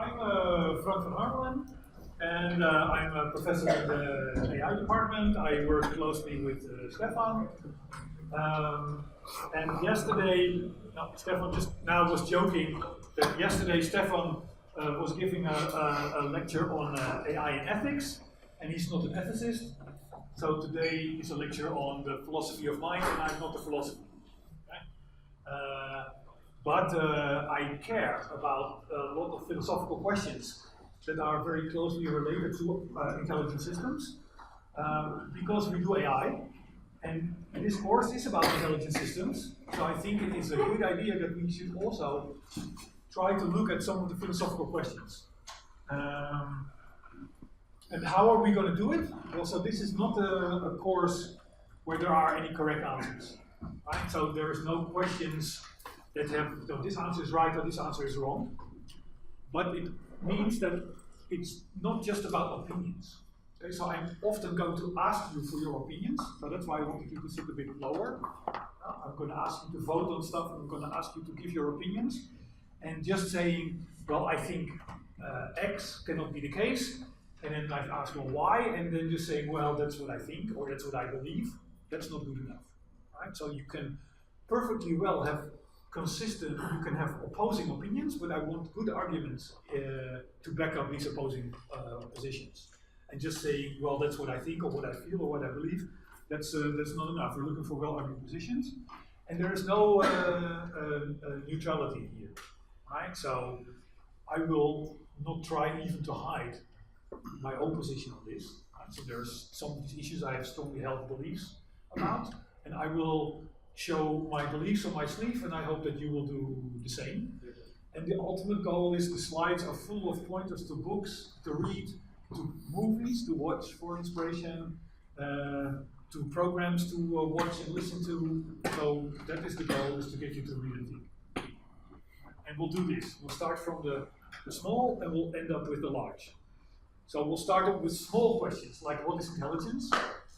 I'm Frank van Harmelen, and I'm a professor in the AI department. I work closely with Stefan. And yesterday, Stefan just now was joking that yesterday Stefan was giving a lecture on AI and ethics, and he's not an ethicist. So today is a lecture on the philosophy of mind, and I'm not a philosopher. Okay? But I care about a lot of philosophical questions that are very closely related to intelligent systems, because we do AI, and this course is about intelligent systems, so I think it is a good idea that we should also try to look at some of the philosophical questions. And how are we going to do it? Well, so this is not a course where there are any correct answers, right? So there is no questions that have, so this answer is right or this answer is wrong. But it means that it's not just about opinions. Okay, so I'm often going to ask you for your opinions, so that's why I wanted you to sit a bit lower. I'm going to ask you to vote on stuff, and I'm going to ask you to give your opinions. And just saying, well, I think X cannot be the case, and then I ask, well, why? And then just saying, well, that's what I think, or that's what I believe, that's not good enough. Right? So you can perfectly well have consistent, you can have opposing opinions, but I want good arguments to back up these opposing positions. And just saying, well, that's what I think, or what I feel, or what I believe, that's not enough. We're looking for well-argued positions. And there is no neutrality here, right? So I will not try even to hide my own position on this. Right? So there's some of these issues I have strongly held beliefs about, and I will show my beliefs on my sleeve, and I hope that you will do the same. And the ultimate goal is the slides are full of pointers to books to read, to movies to watch for inspiration, to programs to watch and listen to. So that is the goal, is to get you to read and think. And we'll do this. We'll start from the small and we'll end up with the large. So we'll start up with small questions, like what is intelligence?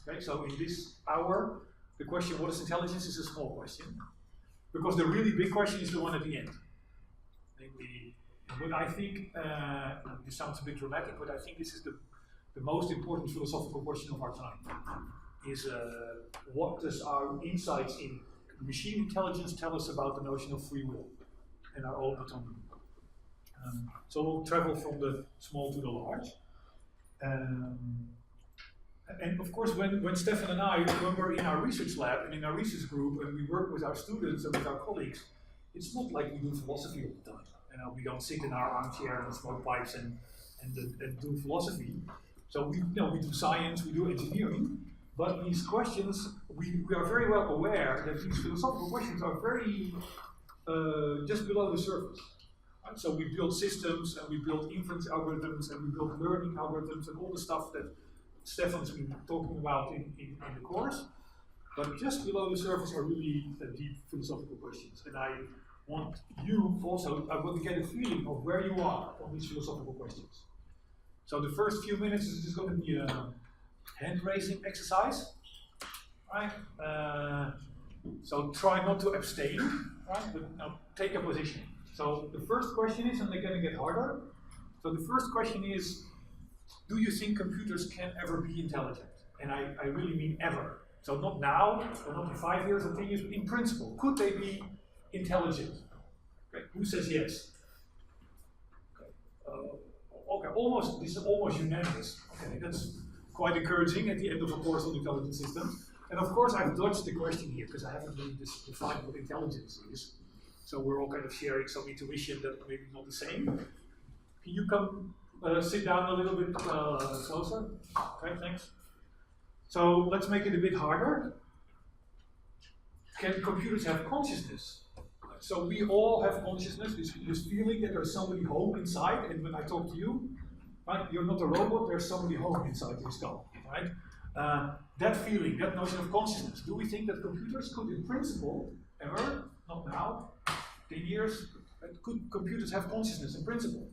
Okay, so in this hour, the question, what is intelligence, is a small question, because the really big question is the one at the end. Namely, but I think, this sounds a bit dramatic, but I think this is the most important philosophical question of our time, is what does our insights in machine intelligence tell us about the notion of free will and our own autonomy? So we'll travel from the small to the large. And of course, when Stefan and I, when we're in our research lab and in our research group, and we work with our students and with our colleagues, it's not like we do philosophy all the time. You know, we don't sit in our armchair and smoke pipes and do philosophy. So we do science, we do engineering, but these questions, we are very well aware that these philosophical questions are very just below the surface. Right? So we build systems, and we build inference algorithms, and we build learning algorithms, and all the stuff that Stefan's been talking about in the course, but just below the surface are really deep philosophical questions. And I want you also, I want to get a feeling of where you are on these philosophical questions. So the first few minutes is just going to be a hand-raising exercise, right? So try not to abstain, right? But now take a position. So the first question is, and they're going to get harder. So the first question is, do you think computers can ever be intelligent? And I really mean ever. So not now, or not in 5 years or 10 years, but in principle. Could they be intelligent? Okay. Who says yes? Okay. Okay, this is almost unanimous. Okay, that's quite encouraging at the end of a course on intelligent systems. And of course I've dodged the question here, because I haven't really defined what intelligence is. So we're all kind of sharing some intuition that maybe not the same. Can you come sit down a little bit closer? Okay, thanks. So let's make it a bit harder. Can computers have consciousness? So we all have consciousness, this feeling that there's somebody home inside, and when I talk to you, right, you're not a robot, there's somebody home inside your skull, right? That feeling, that notion of consciousness, do we think that computers could, in principle, ever, not now, 10 years, could computers have consciousness in principle?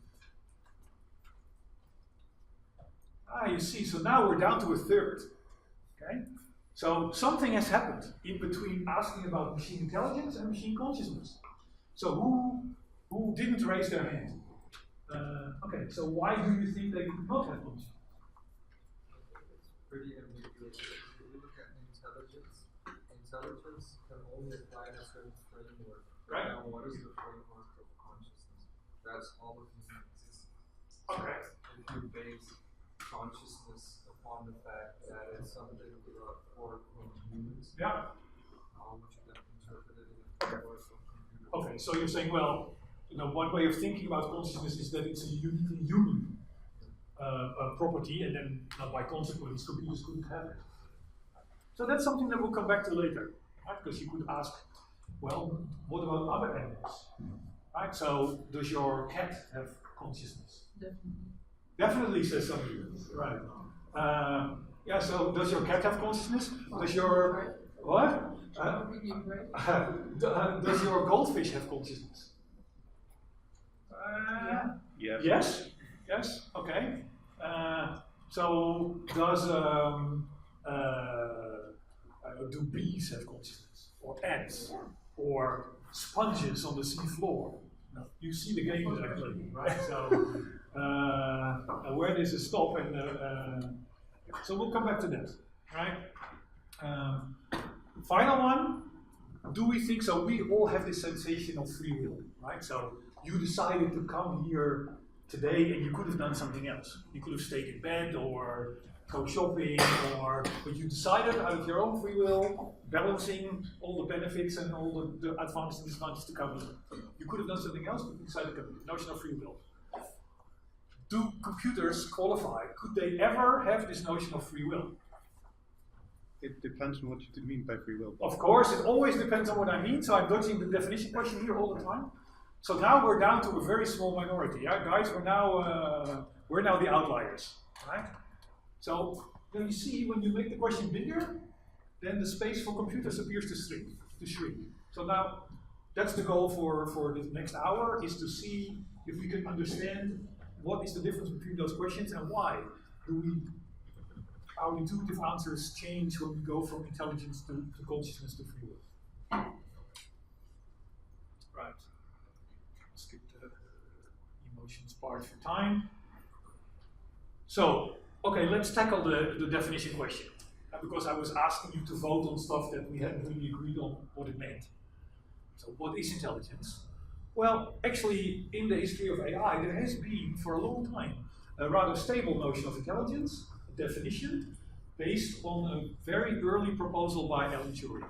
You see, so now we're down to a third, okay? So something has happened in between asking about machine intelligence and machine consciousness. So who didn't raise their hand? Okay, so why do you think they could not have consciousness? It's pretty ambiguous. If you look at intelligence, intelligence can only apply in a certain framework. Right. Now, what is the framework of consciousness? That's all of human existence. Okay. If you base consciousness upon the fact that it's something brought forth from humans, Yeah. how would you then interpret it in the framework of computers? Okay, so you're saying, well, one way of thinking about consciousness is that it's a uniquely human property, and then by consequence, computers couldn't have it. So that's something that we'll come back to later, right? Because you could ask, well, what about other animals? Right? So, does your cat have consciousness? Definitely, says somebody. Right. Yeah. So, does your cat have consciousness? Does your what? Does your goldfish have consciousness? Yes. Yes. Yes. Okay. So does do bees have consciousness, or ants, or sponges on the sea floor? No. You see the game that I play, right? So where does it stop? And so we'll come back to that, right? Final one. Do we think so? We all have this sensation of free will, right? So you decided to come here today, and you could have done something else. You could have stayed in bed or go shopping, but you decided out of your own free will, balancing all the benefits and all the advantages and disadvantages to come here. You could have done something else, but you decided to come here. Notion of free will. Do computers qualify? Could they ever have this notion of free will? It depends on what you mean by free will. Of course, it always depends on what I mean, so I'm dodging the definition question here all the time. So now we're down to a very small minority. Yeah, guys, we're now the outliers, right? So then you see, when you make the question bigger, then the space for computers appears to shrink. So now that's the goal for the next hour, is to see if we can understand what is the difference between those questions and why do our intuitive answers change when we go from intelligence to consciousness to free will. Right. Skip the emotions part for time. So, okay, let's tackle the definition question. Because I was asking you to vote on stuff that we hadn't really agreed on what it meant. So, what is intelligence? Well, actually, in the history of AI, there has been for a long time a rather stable notion of intelligence, a definition, based on a very early proposal by Alan Turing.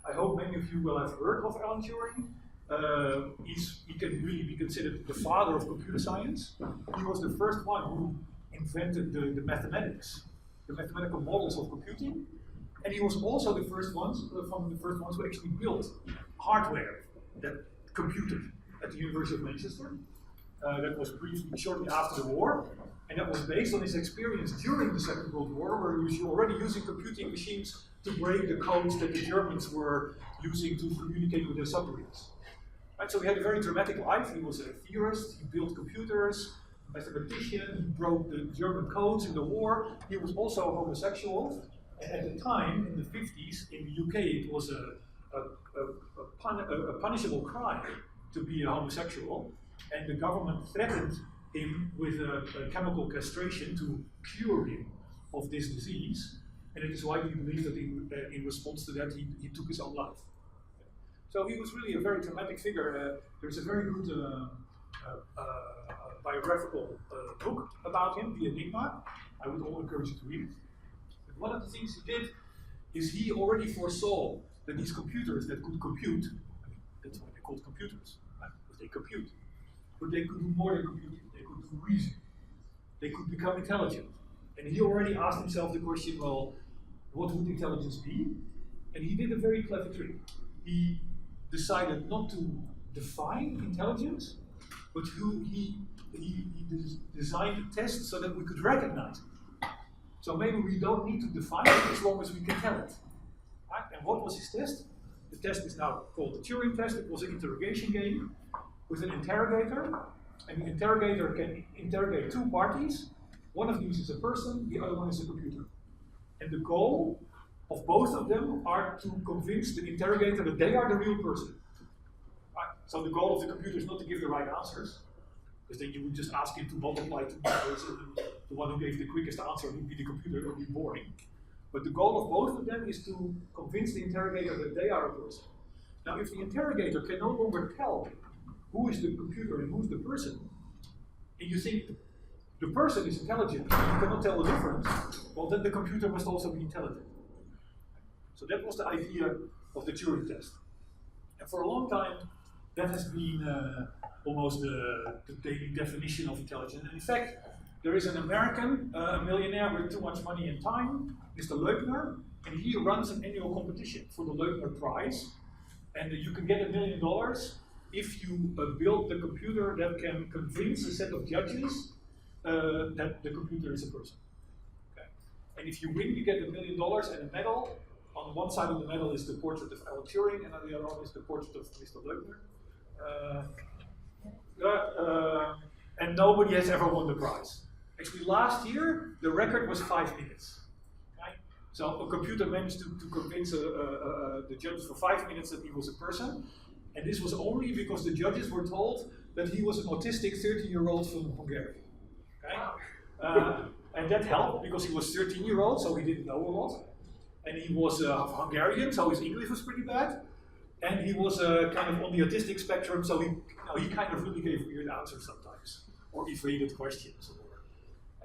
I hope many of you will have heard of Alan Turing. He can really be considered the father of computer science. He was the first one who invented the mathematics, the mathematical models of computing, and he was also the first ones, one of the first ones who actually built hardware that computed at the University of Manchester. That was shortly after the war, and that was based on his experience during the Second World War, where he was already using computing machines to break the codes that the Germans were using to communicate with their submarines. Right, so he had a very dramatic life. He was a theorist, he built computers, a mathematician, he broke the German codes in the war. He was also a homosexual, and at the time, in the 50s, in the UK, it was a punishable crime to be a homosexual, and the government threatened him with a chemical castration to cure him of this disease, and it is widely believed that in response to that he took his own life. So he was really a very dramatic figure. There's a very good biographical book about him, The Enigma. I would all encourage you to read it. But one of the things he did is he already foresaw that these computers that could compute, I mean, that's why they're called computers, right? Because they compute. But they could do more than computing. They could do reason. They could become intelligent. And he already asked himself the question, well, what would intelligence be? And he did a very clever trick. He decided not to define intelligence, but he designed a test so that we could recognize it. So maybe we don't need to define it as long as we can tell it. Right? And what was his test? The test is now called the Turing test. It was an interrogation game with an interrogator, and the interrogator can interrogate two parties. One of these is a person, the other one is a computer. And the goal of both of them are to convince the interrogator that they are the real person. Right? So the goal of the computer is not to give the right answers. because then you would just ask it to multiply two numbers, and the one who gave the quickest answer would be the computer. It would be boring. But the goal of both of them is to convince the interrogator that they are a person. Now, if the interrogator can no longer tell who is the computer and who's the person, and you think the person is intelligent, and you cannot tell the difference, well, then the computer must also be intelligent. So that was the idea of the Turing test. And for a long time, that has been almost the daily definition of intelligence. And in fact, there is an American, a millionaire with too much money and time, Mr. Leutner, and he runs an annual competition for the Leutner Prize. And you can get $1 million if you build the computer that can convince a set of judges that the computer is a person. Okay. And if you win, you get $1 million and a medal. On one side of the medal is the portrait of Alan Turing, and on the other one is the portrait of Mr. Leutner. And nobody has ever won the prize. Actually, last year, the record was 5 minutes. Okay? So a computer managed to convince the judges for 5 minutes that he was a person. And this was only because the judges were told that he was an autistic 30-year-old from Hungary. Okay? And that helped because he was 13-year-old, so he didn't know a lot. And he was Hungarian, so his English was pretty bad. And he was kind of on the autistic spectrum, so he kind of really gave weird answers sometimes, or evaded questions.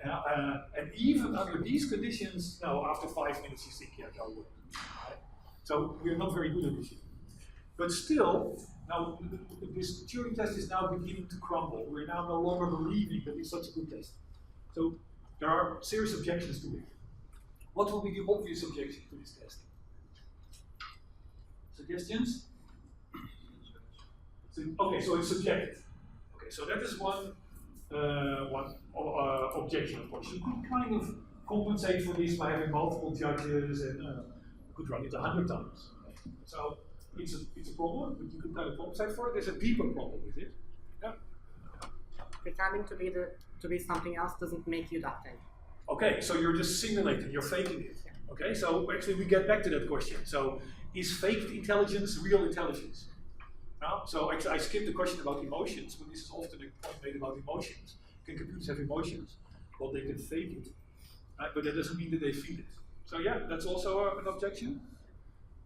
And even under these conditions, after 5 minutes you think, yeah, no way. Right? So we're not very good at this yet. But still, now this Turing test is now beginning to crumble. We're now no longer believing that it's such a good test. So there are serious objections to it. What will be the obvious objection to this test? Suggestions? Okay, so it's subjective. Okay, so that is one objection, of course. You could kind of compensate for this by having multiple judges, and you could run it 100 times. Okay. So it's a problem, but you could kind of compensate for it. There's a deeper problem with it. Yeah. Pretending to be something else doesn't make you that thing. Okay, so you're just simulating, you're faking it. Okay, so actually we get back to that question. So is faked intelligence real intelligence? So actually I skipped the question about emotions, but this is often a point made about emotions. Can computers have emotions? Well, they can fake it, right? But that doesn't mean that they feel it. So yeah, that's also an objection.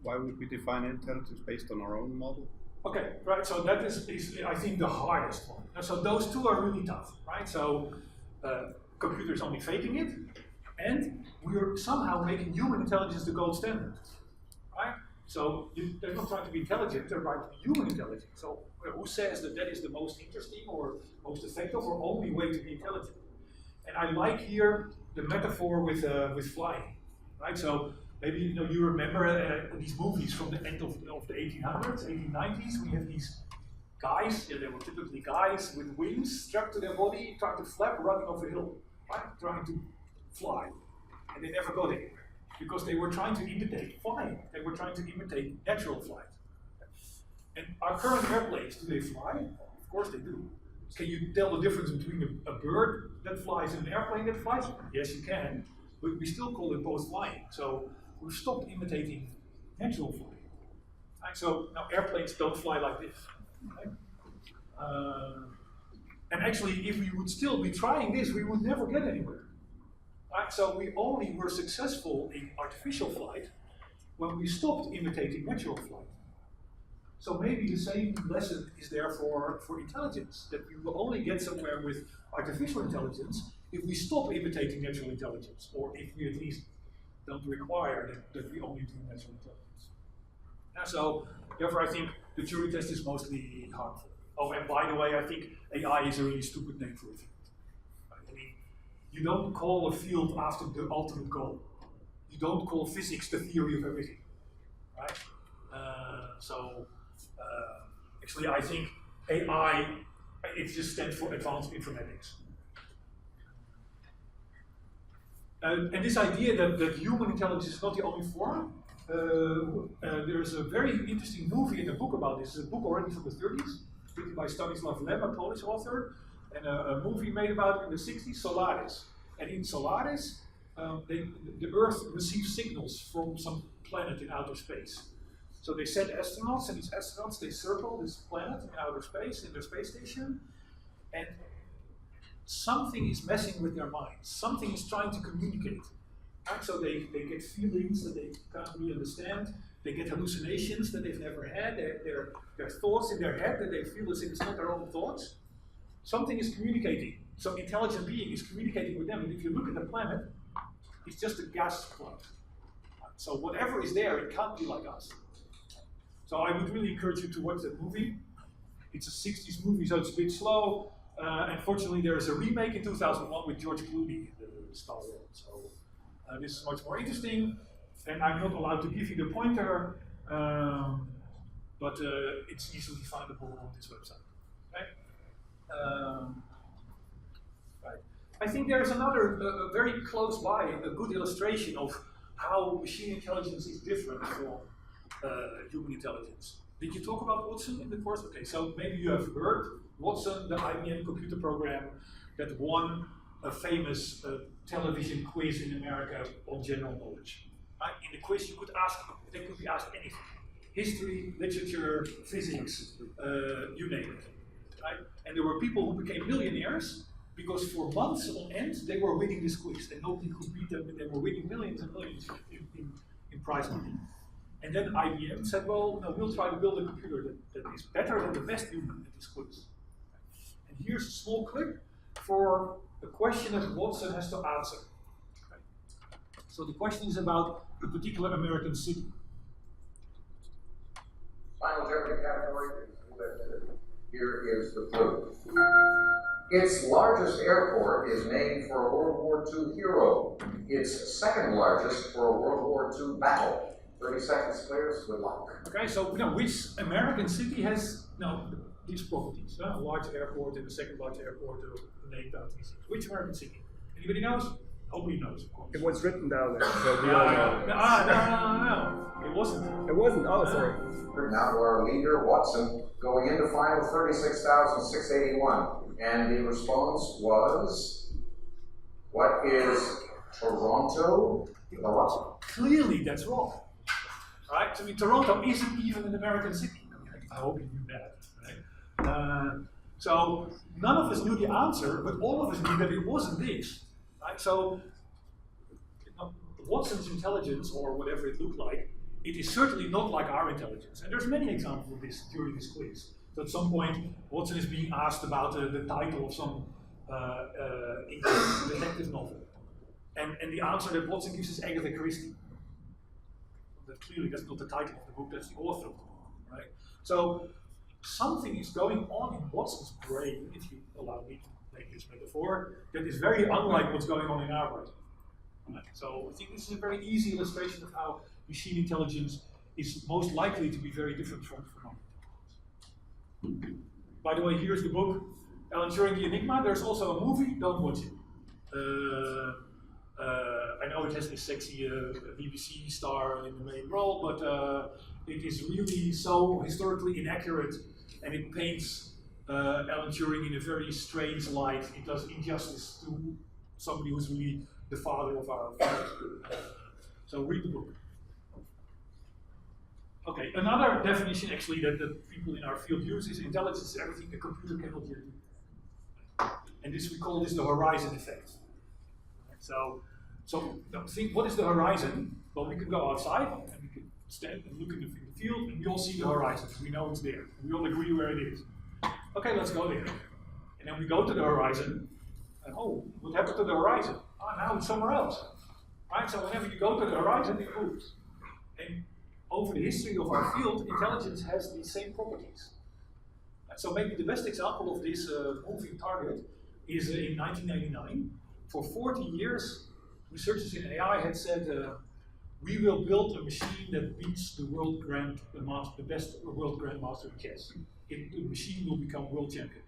Why would we define intelligence based on our own model? Okay, right, so that is I think the hardest one. So those two are really tough, right? So computers only faking it, and we're somehow making human intelligence the gold standard, right? So they're not trying to be intelligent, they're trying to be human intelligent. So who says that is the most interesting or most effective or only way to be intelligent? And I like here the metaphor with flying, right? So maybe you remember these movies from the end of the 1800s, 1890s. We have these guys, they were typically guys with wings strapped to their body, trying to flap, running off a hill, right? Trying to fly, and they never got anywhere because they were trying to imitate flying. They were trying to imitate natural flight. And our current airplanes, do they fly? Of course they do. Can you tell the difference between a bird that flies and an airplane that flies? Yes, you can, but we still call it both flying. So we've stopped imitating natural flying. Right? So now airplanes don't fly like this. Right? And actually, if we would still be trying this, we would never get anywhere. Right? So we only were successful in artificial flight when we stopped imitating natural flight. So maybe the same lesson is there for intelligence, that we will only get somewhere with artificial intelligence if we stop imitating natural intelligence, or if we at least don't require that we only do natural intelligence. And so, therefore I think the Turing test is mostly harmful. Oh, and by the way, I think AI is a really stupid name for a field. Right? I mean, you don't call a field after the ultimate goal. You don't call physics the theory of everything, right? Actually, I think AI, it just stands for advanced informatics. And this idea that human intelligence is not the only form, there's a very interesting movie and a book about this. It's a book already from the 30s, written by Stanislav Lem, a Polish author, and a movie made about it in the 60s, Solaris. And in Solaris, the Earth receives signals from some planet in outer space. So they send astronauts, and these astronauts, they circle this planet in outer space, in their space station, and something is messing with their minds. Something is trying to communicate. Right? So they get feelings that they can't really understand. They get hallucinations that they've never had. There are thoughts in their head that they feel as if it's not their own thoughts. Something is communicating. Some intelligent being is communicating with them. And if you look at the planet, it's just a gas cloud. So whatever is there, it can't be like us. So I would really encourage you to watch that movie. It's a 60s movie, so it's a bit slow. Unfortunately, there is a remake in 2001 with George Clooney, the star role. So this is much more interesting. And I'm not allowed to give you the pointer, but it's easily findable on this website. Okay? Right. I think there is another very close by, a good illustration of how machine intelligence is different from human intelligence. Did you talk about Watson in the course? Okay, so maybe you have heard Watson, the IBM computer program that won a famous television quiz in America on general knowledge. Right? In the quiz, they could be asked anything: history, literature, physics, you name it. Right? And there were people who became millionaires because for months on end they were winning this quiz, and nobody could beat them, and they were winning millions and millions in prize money. And then IBM said, well, no, we'll try to build a computer that is better than the best human at this quiz. And here's a small clip for a question that Watson has to answer. Okay. So the question is about a particular American city. Final Jeopardy category is here is the clue. Its largest airport is named for a World War II hero. Its second largest for a World War II battle. 30 seconds, players. Good luck. Okay, so which American city has these properties? A large airport and a second large airport named after these cities. Which American city? Anybody knows? Nobody knows, of course. It was written down there, so we all know. No. It wasn't. It wasn't? Oh, sorry. Now to our leader, Watson, going into final 36,681. And the response was, what is Toronto? What? Clearly, that's wrong. Right? I mean, Toronto isn't even an American city. I hope you knew that. Right? So none of us knew the answer, but all of us knew that it wasn't this. Right? So Watson's intelligence, or whatever it looked like, it is certainly not like our intelligence. And there's many examples of this during this quiz. So at some point, Watson is being asked about the title of some English detective novel. And the answer that Watson gives is Agatha Christie. But clearly that's not the title of the book, that's the author of the book, right? So something is going on in Watson's brain, if you allow me to make this metaphor, that is very unlike what's going on in our brain. Right? So I think this is a very easy illustration of how machine intelligence is most likely to be very different from our intelligence. By the way, here's the book, Alan Turing, The Enigma. There's also a movie, don't watch it. I know it has this sexy BBC star in the main role, but it is really so historically inaccurate, and it paints Alan Turing in a very strange light. It does injustice to somebody who's really the father of our field. So read the book. Okay, another definition actually that people in our field use is intelligence is everything a computer cannot yet do. And we call this the horizon effect. So think, what is the horizon? Well, we can go outside and we can stand and look in the field and we all see the horizon. We know it's there. We all agree where it is. Okay, let's go there. And then we go to the horizon and what happened to the horizon? Now it's somewhere else. Right? So whenever you go to the horizon, it moves. And over the history of our field, intelligence has the same properties. And so maybe the best example of this moving target is in 1999. For 40 years, researchers in AI had said, we will build a machine that beats the the best world grandmaster in chess. The machine will become world champion.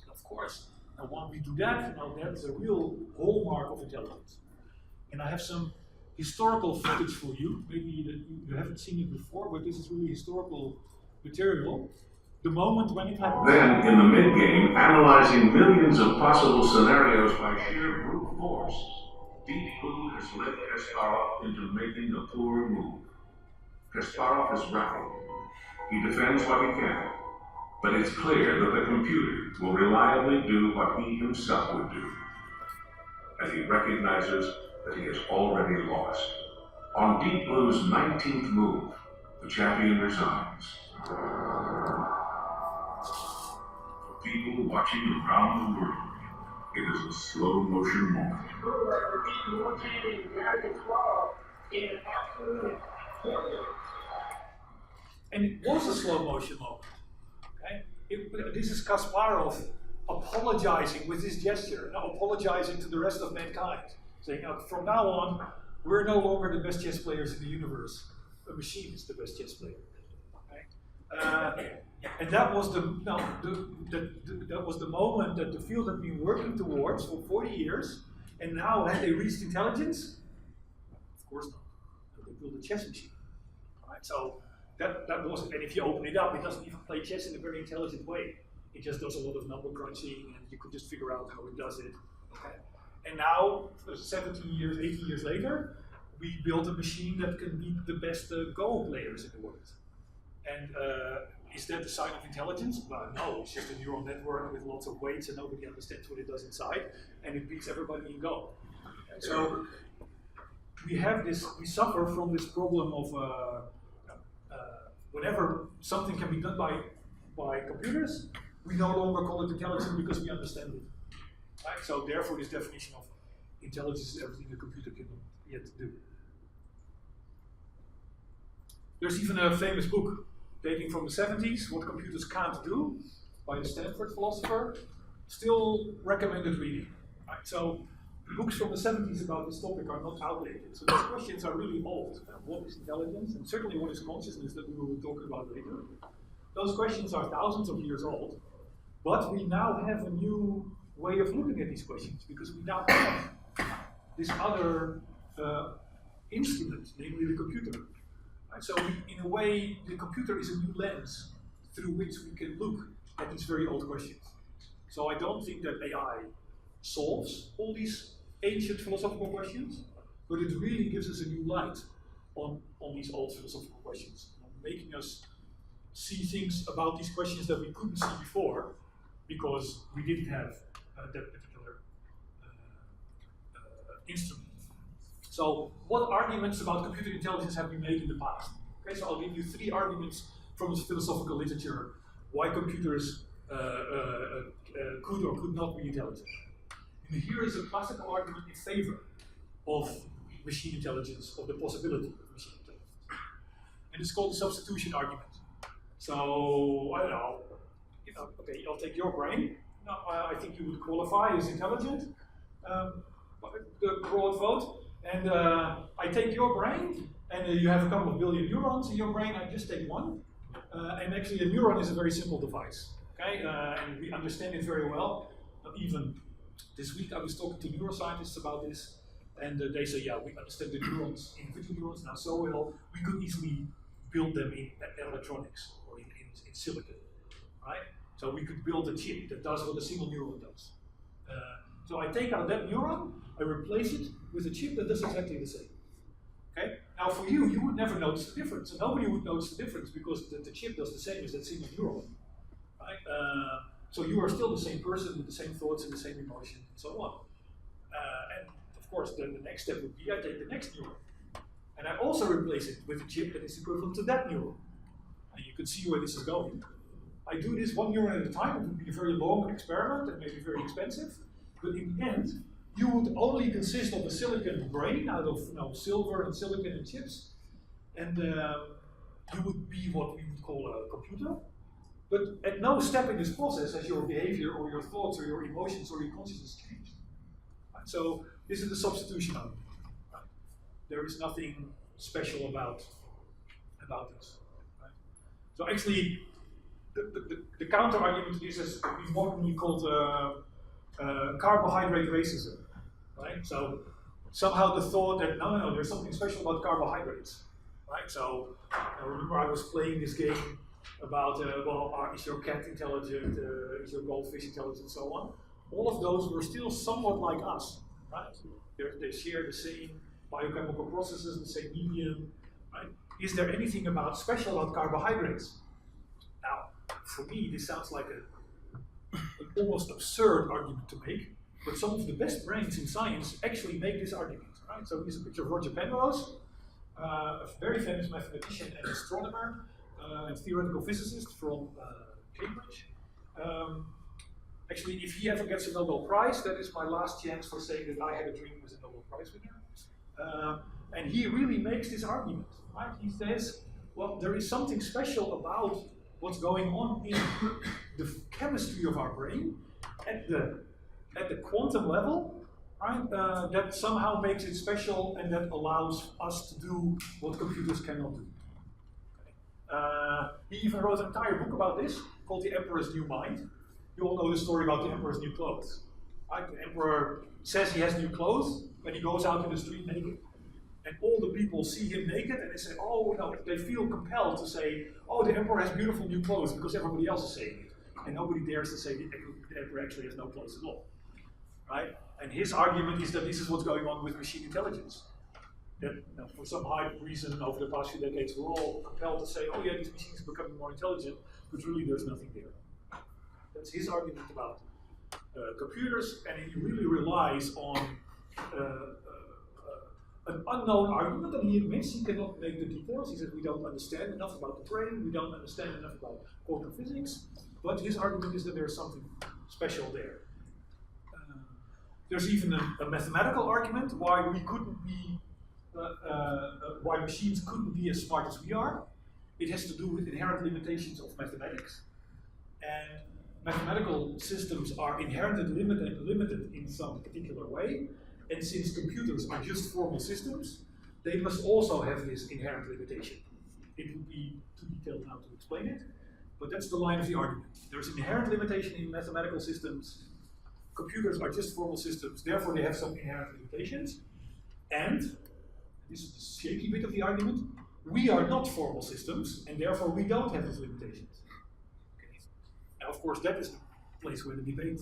And of course, now when we do that, now that's a real hallmark of intelligence. And I have some historical footage for you. Maybe you haven't seen it before, but this is really historical material. The moment when it happened. Then, in the mid-game, analyzing millions of possible scenarios by sheer brute force, Deep Blue has led Kasparov into making a poor move. Kasparov is rattled. He defends what he can. But it's clear that the computer will reliably do what he himself would do. And he recognizes that he has already lost. On Deep Blue's 19th move, the champion resigns. For people watching around the world, it is a slow motion moment. And it was a slow motion moment. Okay? This is Kasparov apologizing with his gesture, now apologizing to the rest of mankind, saying, from now on, we're no longer the best chess players in the universe. A machine is the best chess player. Okay? And that was that was the moment that the field had been working towards for 40 years. And now, had they reached intelligence? Of course not. They built a chess machine. Right? So that was, and if you open it up, it doesn't even play chess in a very intelligent way. It just does a lot of number crunching, and you could just figure out how it does it. Okay? And now, 17 years, 18 years later, we built a machine that can beat the best Go players in the world. And is that a sign of intelligence? Well, no, it's just a neural network with lots of weights and nobody understands what it does inside, and it beats everybody in Go. And so we have this, we suffer from this problem of whenever something can be done by computers, we no longer call it intelligence because we understand it. Right? So therefore this definition of intelligence is everything a computer can yet do. There's even a famous book dating from the 70s, What Computers Can't Do, by a Stanford philosopher, still recommended reading. Right? So books from the 70s about this topic are not outdated. So these questions are really old. What is intelligence? And certainly what is consciousness that we will talk about later. Those questions are thousands of years old, but we now have a new way of looking at these questions because we now have this other instrument, namely the computer. Right? So in a way, the computer is a new lens through which we can look at these very old questions. So I don't think that AI solves all these ancient philosophical questions, but it really gives us a new light on these old philosophical questions, making us see things about these questions that we couldn't see before because we didn't have that particular instrument. So what arguments about computer intelligence have we made in the past? Okay, so I'll give you 3 arguments from the philosophical literature why computers could or could not be intelligent. And here is a classical argument in favor of machine intelligence, of the possibility of machine intelligence. And it's called the substitution argument. So, I don't know, okay, I'll take your brain. No, I think you would qualify as intelligent, the broad vote. And I take your brain, and you have a couple of billion neurons in your brain, I just take one. And actually a neuron is a very simple device, okay? And we understand it very well. Even this week I was talking to neuroscientists about this, and they say, yeah, we understand the neurons, individual neurons now so well, we could easily build them in electronics or in silicon, right? So we could build a chip that does what a single neuron does. So I take out that neuron, I replace it with a chip that does exactly the same. Okay? Now for you, you would never notice the difference, and nobody would notice the difference because the chip does the same as that single neuron. Right? So you are still the same person with the same thoughts and the same emotions and so on. And of course, then the next step would be I take the next neuron. And I also replace it with a chip that is equivalent to that neuron. And you can see where this is going. I do this one neuron at a time. It would be a very long experiment and maybe very expensive. But in the end, you would only consist of a silicon brain out of silver and silicon and chips. And you would be what we would call a computer. But at no step in this process has your behavior or your thoughts or your emotions or your consciousness changed. Right? So this is the substitution argument. Right? There is nothing special about this. Right? So actually, the counter argument to this is modernly called carbohydrate racism. Right? So somehow the thought that no, there's something special about carbohydrates. Right? So remember I was playing this game about, is your cat intelligent, is your goldfish intelligent, and so on. All of those were still somewhat like us, right? They share the same biochemical processes, the same medium, right? Is there anything special about carbohydrates? Now, for me, this sounds like an almost absurd argument to make, but some of the best brains in science actually make this argument. Right? So here's a picture of Roger Penrose, a very famous mathematician and astronomer and theoretical physicist from Cambridge. Actually, if he ever gets a Nobel Prize, that is my last chance for saying that I had a dream as a Nobel Prize winner. And he really makes this argument. Right? He says, well, there is something special about what's going on in the chemistry of our brain at the quantum level, right? That somehow makes it special and that allows us to do what computers cannot do. He even wrote an entire book about this called The Emperor's New Mind. You all know the story about the Emperor's new clothes. Right? The Emperor says he has new clothes when he goes out in the street naked. And all the people see him naked and they say, oh no, they feel compelled to say, oh, the Emperor has beautiful new clothes because everybody else is saying it. And nobody dares to say the Emperor actually has no clothes at all. Right? And his argument is that this is what's going on with machine intelligence. That for some high reason over the past few decades, we're all compelled to say, oh yeah, these machines are becoming more intelligent, but really there's nothing there. That's his argument about computers, and he really relies on an unknown argument, and he admits he cannot make the details. He says we don't understand enough about the brain, we don't understand enough about quantum physics, but his argument is that there's something special there. There's even a mathematical argument why we couldn't be, why machines couldn't be as smart as we are. It has to do with inherent limitations of mathematics. And mathematical systems are inherently limited in some particular way. And since computers are just formal systems, they must also have this inherent limitation. It would be too detailed now to explain it, but that's the line of the argument. There's inherent limitation in mathematical systems. Computers are just formal systems, therefore they have some inherent limitations. And, this is the shaky bit of the argument, we are not formal systems, and therefore we don't have these limitations. Okay. Now, of course, that is the place where the debate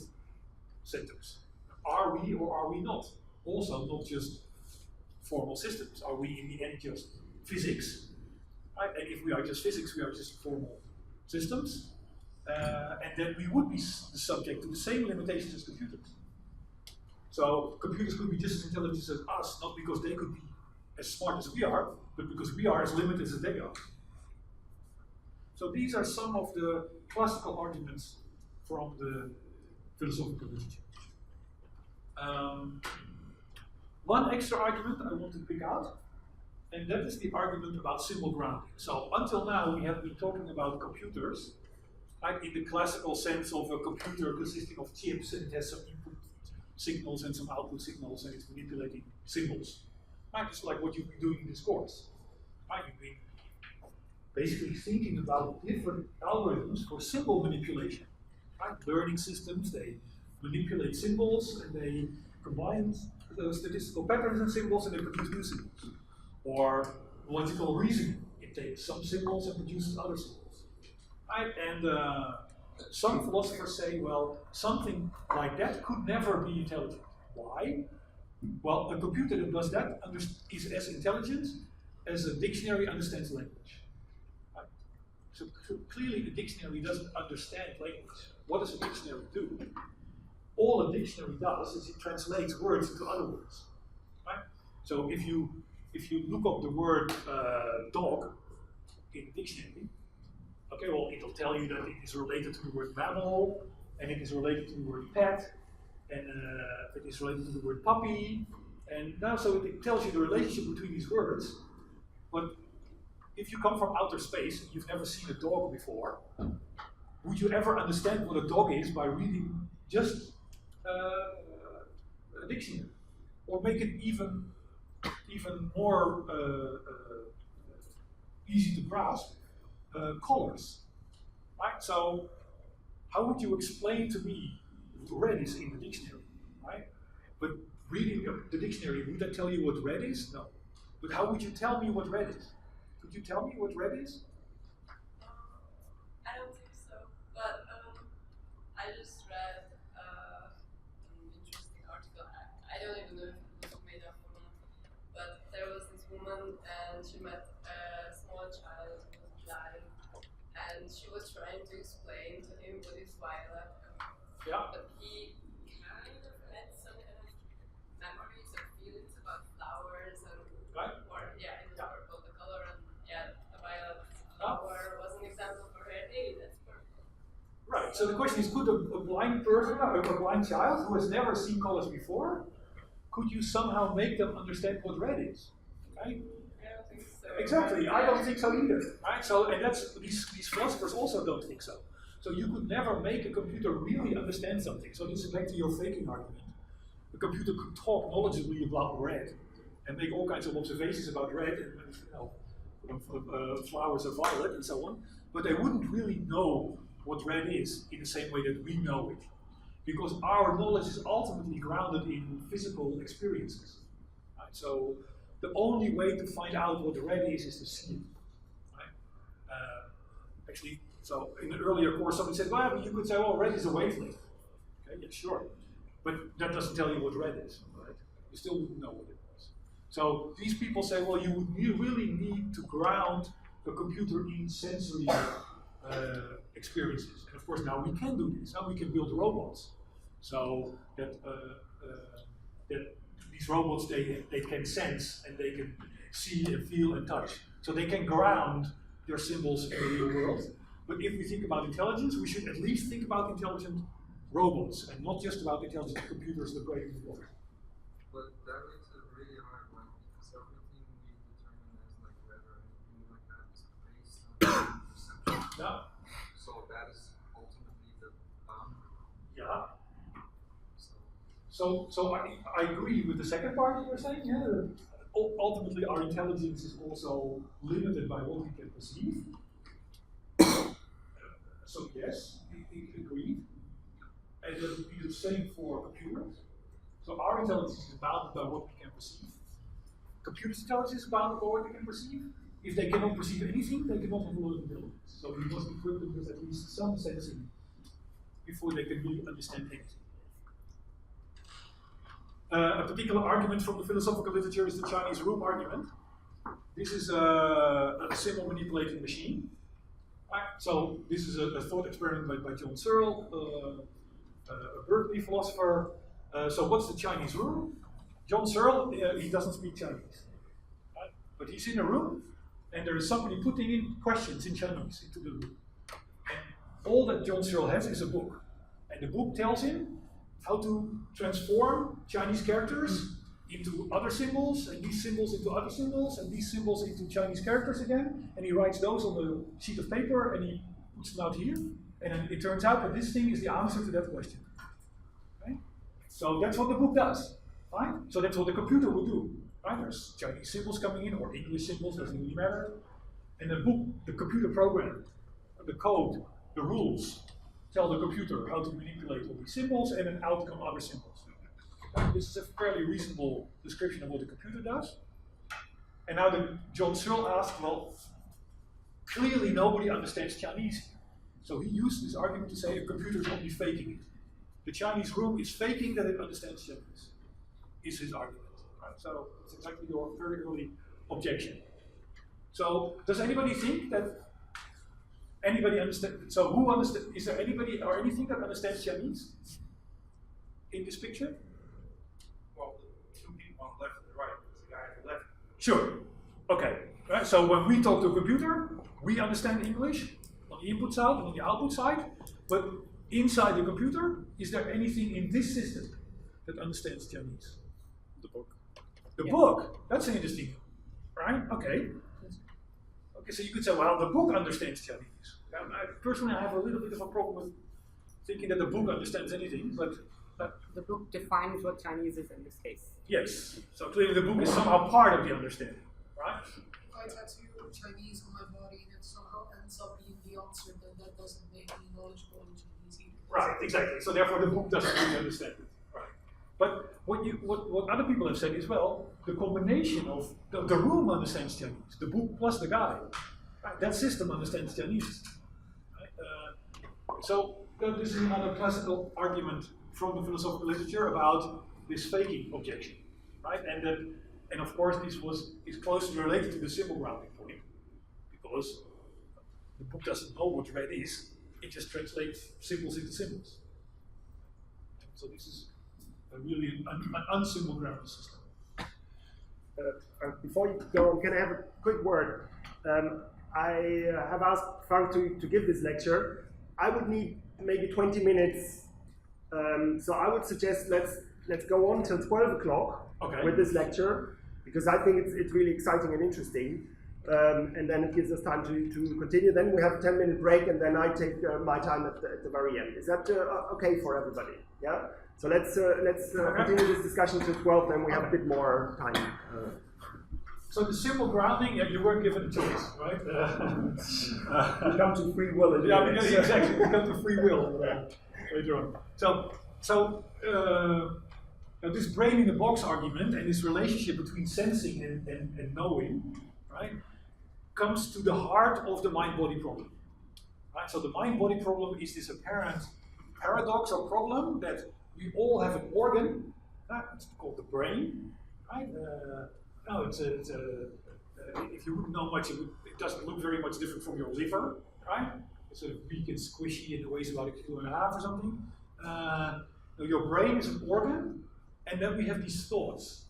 centers. Are we or are we not? Also, not just formal systems. Are we in the end just physics? Right? And if we are just physics, we are just formal systems. And then we would be subject to the same limitations as computers. So computers could be just as intelligent as us, not because they could be as smart as we are, but because we are as limited as they are. So these are some of the classical arguments from the philosophical literature. One extra argument I want to pick out, and that is the argument about symbol grounding. So until now we have been talking about computers, like in the classical sense of a computer consisting of chips, and it has some input signals and some output signals, and it's manipulating symbols. Right? It's like what you've been doing in this course. Right? You've been basically thinking about different algorithms for symbol manipulation. Right? Learning systems, they manipulate symbols and they combine statistical patterns and symbols and they produce new symbols. Or logical reasoning, it takes some symbols and produces other symbols. Right? And some philosophers say, well, something like that could never be intelligent. Why? Well, a computer that does that is as intelligent as a dictionary understands language. Right? So clearly a dictionary doesn't understand language. What does a dictionary do? All a dictionary does is it translates words into other words. Right? So if you look up the word dog in a dictionary, okay, well, it'll tell you that it is related to the word mammal, and it is related to the word pet, and it is related to the word puppy, and now so it tells you the relationship between these words. But if you come from outer space and you've never seen a dog before, would you ever understand what a dog is by reading just a dictionary? Or make it even more easy to grasp, colors. Right? So how would you explain to me what red is in the dictionary? Right? But reading the dictionary, would that tell you what red is? No. But how would you tell me what red is? Could you tell me what red is? I don't think so, but I just read an interesting article. I don't even know if it was made up or not, but there was this woman and she met a small child who was blind, and she was trying to explain to him what is violet. Yeah. But he kind of had some kind of memories or feelings about flowers and Right. or yeah, it was Yeah. purple the color and yeah, the violet flower was an example for her. Hey, that's purple. Right. So the question is, could a blind person, a blind child who has never seen colors before, could you somehow make them understand what red is? Right? I don't think so. Exactly. I don't think so either. Right. So, and that's these philosophers also don't think so. So you could never make a computer really understand something. So this is back to your faking argument. A computer could talk knowledgeably about red and make all kinds of observations about red and flowers are violet and so on, but they wouldn't really know what red is in the same way that we know it, because our knowledge is ultimately grounded in physical experiences. Right? So the only way to find out what red is to see it. Right? Actually, so in an earlier course, somebody said, well, you could say, well, red is a wavelength. Okay, yeah, sure. But that doesn't tell you what red is, right? You still wouldn't know what it is. So these people say, well, you really need to ground the computer in sensory experiences. And of course, now we can do this. Now we can build robots. So that these robots, they can sense and they can see and feel and touch. So they can ground their symbols in the real world. But if we think about intelligence, we should at least think about intelligent robots and not just about intelligent computers that break the world. But that makes it really hard, like, because everything we determine as like weather or anything like that is based on perception. Yeah. So that is ultimately the boundary. Yeah. So So I agree with the second part that you're saying. Yeah, that ultimately our intelligence is also limited by what we can perceive. So yes, we agree. And that would be the same for computers. So our intelligence is bounded by what we can perceive. Computers' intelligence is bounded by what they can perceive. If they cannot perceive anything, they cannot have learned intelligence. So we must equip them with at least some sensing before they can really understand anything. A particular argument from the philosophical literature is the Chinese room argument. This is a symbol manipulating machine. Right? So this is a thought experiment by John Searle, a Berkeley philosopher. So what's the Chinese room? John Searle, he doesn't speak Chinese. Right? But he's in a room, and there is somebody putting in questions in Chinese into the room. And all that John Searle has is a book. And the book tells him how to transform Chinese characters into other symbols, and these symbols into other symbols, and these symbols into Chinese characters again. And he writes those on a sheet of paper, and he puts them out here. And then it turns out that this thing is the answer to that question. Okay? So that's what the book does. Right? So that's what the computer would do. Right? There's Chinese symbols coming in, or English symbols, doesn't really matter. And the book, the computer program, the code, the rules, tell the computer how to manipulate all these symbols, and then out come other symbols. This is a fairly reasonable description of what the computer does. And now John Searle asked, well, clearly nobody understands Chinese. So he used this argument to say a computer is only faking it. The Chinese room is faking that it understands Chinese, is his argument. Right? So it's exactly your very early objection. So does anybody think that anybody understand? So who understands? Is there anybody or anything that understands Chinese in this picture? Well, the two people on the left and the right. It's the guy on the left. Sure. Okay. Right. So when we talk to a computer, we understand English on the input side and on the output side. But inside the computer, is there anything in this system that understands Chinese? The book. The book. That's interesting. Right. Okay. Okay. So you could say, well, the book understands Chinese. Personally, I have a little bit of a problem with thinking that the book understands anything, but The book defines what Chinese is in this case. yes. So clearly, the book is somehow part of the understanding, right? If I tattoo Chinese on my body and it somehow ends up being the answer, then that doesn't make me knowledgeable in Chinese either. Right. Exactly. So therefore, the book doesn't really understand it, right? But what other people have said is, well, the combination of the room understands Chinese, the book plus the guy, right? That system understands Chinese. Right? So this is another classical argument from the philosophical literature about this faking objection, right? And of course this is closely related to the symbol grounding point, because the book doesn't know what red is, it just translates symbols into symbols. So this is really an unsymbol grammar system. Before you go on, can I have a quick word? I have asked Frank to give this lecture. I would need maybe 20 minutes, so I would suggest let's go on till 12 o'clock with this lecture, because I think it's really exciting and interesting, and then it gives us time to continue. Then we have a 10-minute break, and then I take my time at the very end. Is that okay for everybody? Yeah. So let's continue this discussion till 12. Then we have a bit more time. So the symbol grounding, you weren't given a choice, right? We come to free will. Yeah, exactly. We come to free will later on. So this brain in the box argument and this relationship between sensing and knowing, right, comes to the heart of the mind-body problem. Right? So the mind-body problem is this apparent paradox or problem that we all have an organ, it's called the brain, right? If you wouldn't know much, it doesn't look very much different from your liver, right? It's sort of weak and squishy and weighs about 1.5 kilos or something. Your brain is an organ, and then we have these thoughts,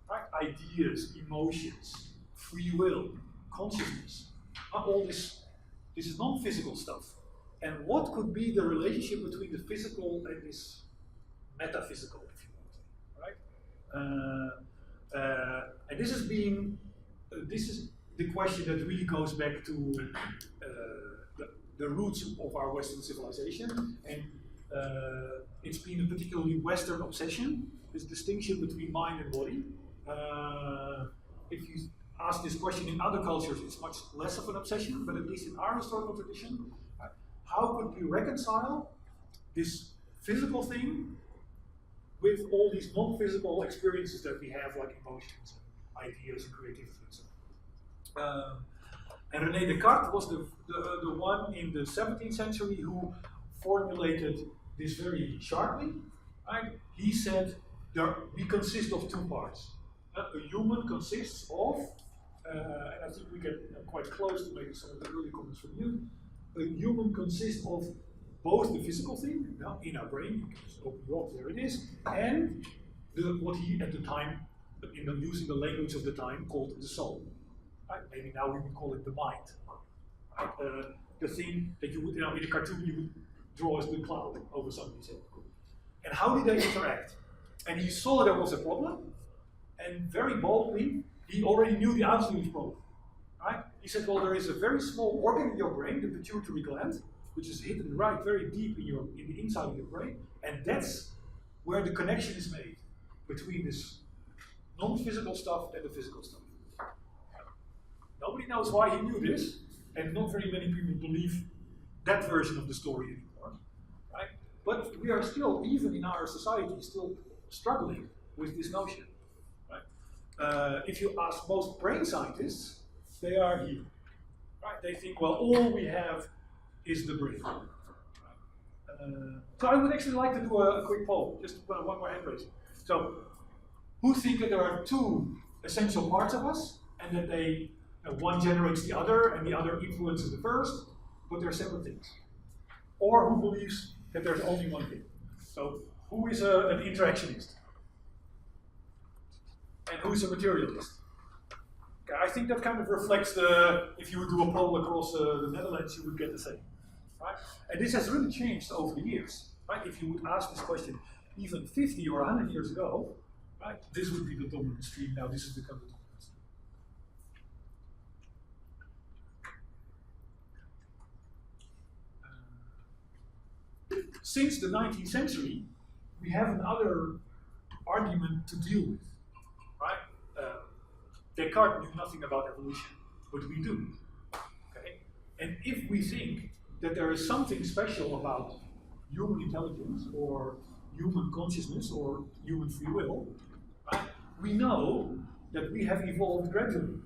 right? Ideas, emotions, free will, consciousness. All this is non-physical stuff. And what could be the relationship between the physical and this metaphysical, if you want, right? And this is the question that really goes back to the roots of our Western civilization, and it's been a particularly Western obsession, this distinction between mind and body. If you ask this question in other cultures, it's much less of an obsession, but at least in our historical tradition, how could we reconcile this physical thing with all these non-physical experiences that we have, like emotions, ideas, and creativity, and so on. And René Descartes was the one in the 17th century who formulated this very sharply. Right? He said, we consist of two parts. A human consists of, and I think we get quite close to maybe some of the early comments from you. A human consists of both the physical thing, in our brain, you can just open it up, there it is, and what he at the time, using the language of the time, called the soul. Right? Maybe now we would call it the mind. Right? The thing that you would, in a cartoon, you would draw as the cloud over somebody's head. And how did they interact? And he saw there was a problem, and very boldly, he already knew the answer to this problem. Right? He said, well, there is a very small organ in your brain, the pituitary gland, which is hidden right very deep in the inside of your brain, and that's where the connection is made between this non-physical stuff and the physical stuff. Nobody knows why he knew this, and not very many people believe that version of the story anymore. Right? But we are still, even in our society, still struggling with this notion. Right? If you ask most brain scientists, they are here. Right? They think, well, all we have is the brain. So I would actually like to do a quick poll, just one more hand raising. So, who think that there are two essential parts of us, and that they, one generates the other, and the other influences the first, but they're separate things? Or who believes that there's only one thing? So, who is an interactionist? And who is a materialist? Okay, I think that kind of reflects if you would do a poll across the Netherlands, you would get the same. Right? And this has really changed over the years. Right? If you would ask this question even 50 or 100 years ago, right, this would be the dominant stream. Now this has become the dominant stream. Since the 19th century, we have another argument to deal with. Right? Descartes knew nothing about evolution, but we do. Okay? And if we think that there is something special about human intelligence or human consciousness or human free will, right, we know that we have evolved gradually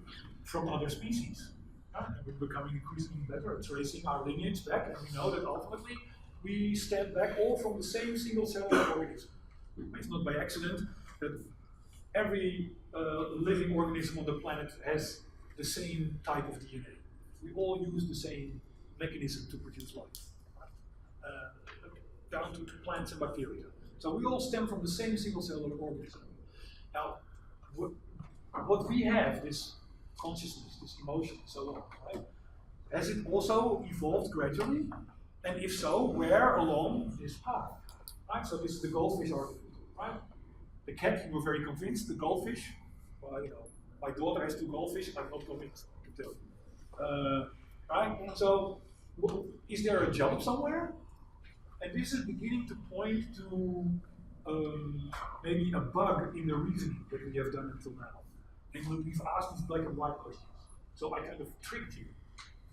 from other species. Right? And we're becoming increasingly better at tracing our lineage back, and we know that ultimately we stem back all from the same single-cellular organism. It's not by accident that every living organism on the planet has the same type of DNA. We all use the same mechanism to produce life, down to plants and bacteria. So we all stem from the same single-cellular organism. Now, what we have, this consciousness, this emotion, and so on, right? Has it also evolved gradually? And if so, where along this path? Right? So this is the goldfish argument, right? The cat, you were very convinced. The goldfish, well, you know, my daughter has 2 goldfish. I'm not convinced, I can tell you. Right? So, is there a jump somewhere? And this is beginning to point to maybe a bug in the reasoning that we have done until now. And we've asked these black and white questions. So I kind of tricked you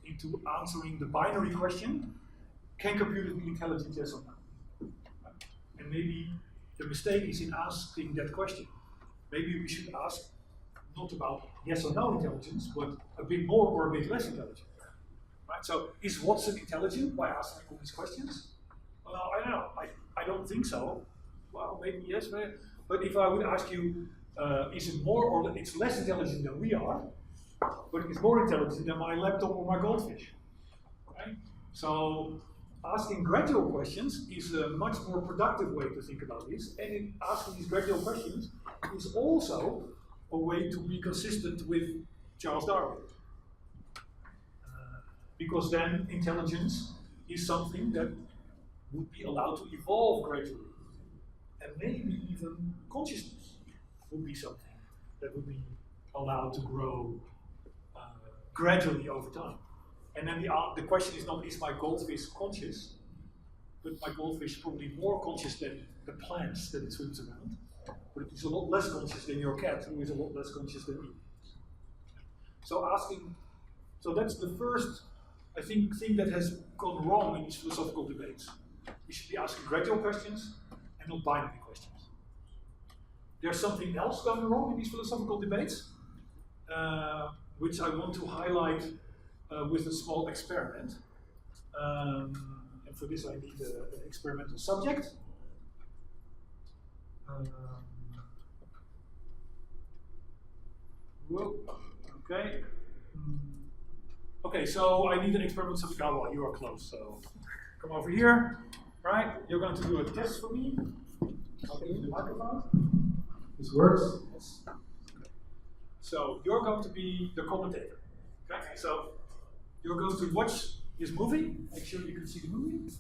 into answering the binary question: can computers be intelligent, yes or no? And maybe the mistake is in asking that question. Maybe we should ask not about yes or no intelligence, but a bit more or a bit less intelligent. Right? So is Watson intelligent by asking all these questions? Well, I don't know. I don't think so. Well, maybe yes, but if I would ask you, is it more or it's less intelligent than we are, but it's more intelligent than my laptop or my goldfish, right? So asking gradual questions is a much more productive way to think about this, and in asking these gradual questions is also a way to be consistent with Charles Darwin. Because then intelligence is something that would be allowed to evolve gradually. And maybe even consciousness would be something that would be allowed to grow gradually over time. And then the question is not, is my goldfish conscious? But my goldfish is probably more conscious than the plants that it swims around. But it is a lot less conscious than your cat, who is a lot less conscious than me. So that's the first, I think, thing that has gone wrong in these philosophical debates. We should be asking gradual questions and not binary questions. There's something else going wrong in these philosophical debates, which I want to highlight with a small experiment. And for this I need an experimental subject. Whoa, okay. Okay, so I need an experimental subject. Oh, well, you are close, so come over here. Right, you're going to do a test for me. Okay, use the microphone. This works. Yes. Okay. So you're going to be the commentator. Okay, so you're going to watch this movie. Make sure you can see the movie,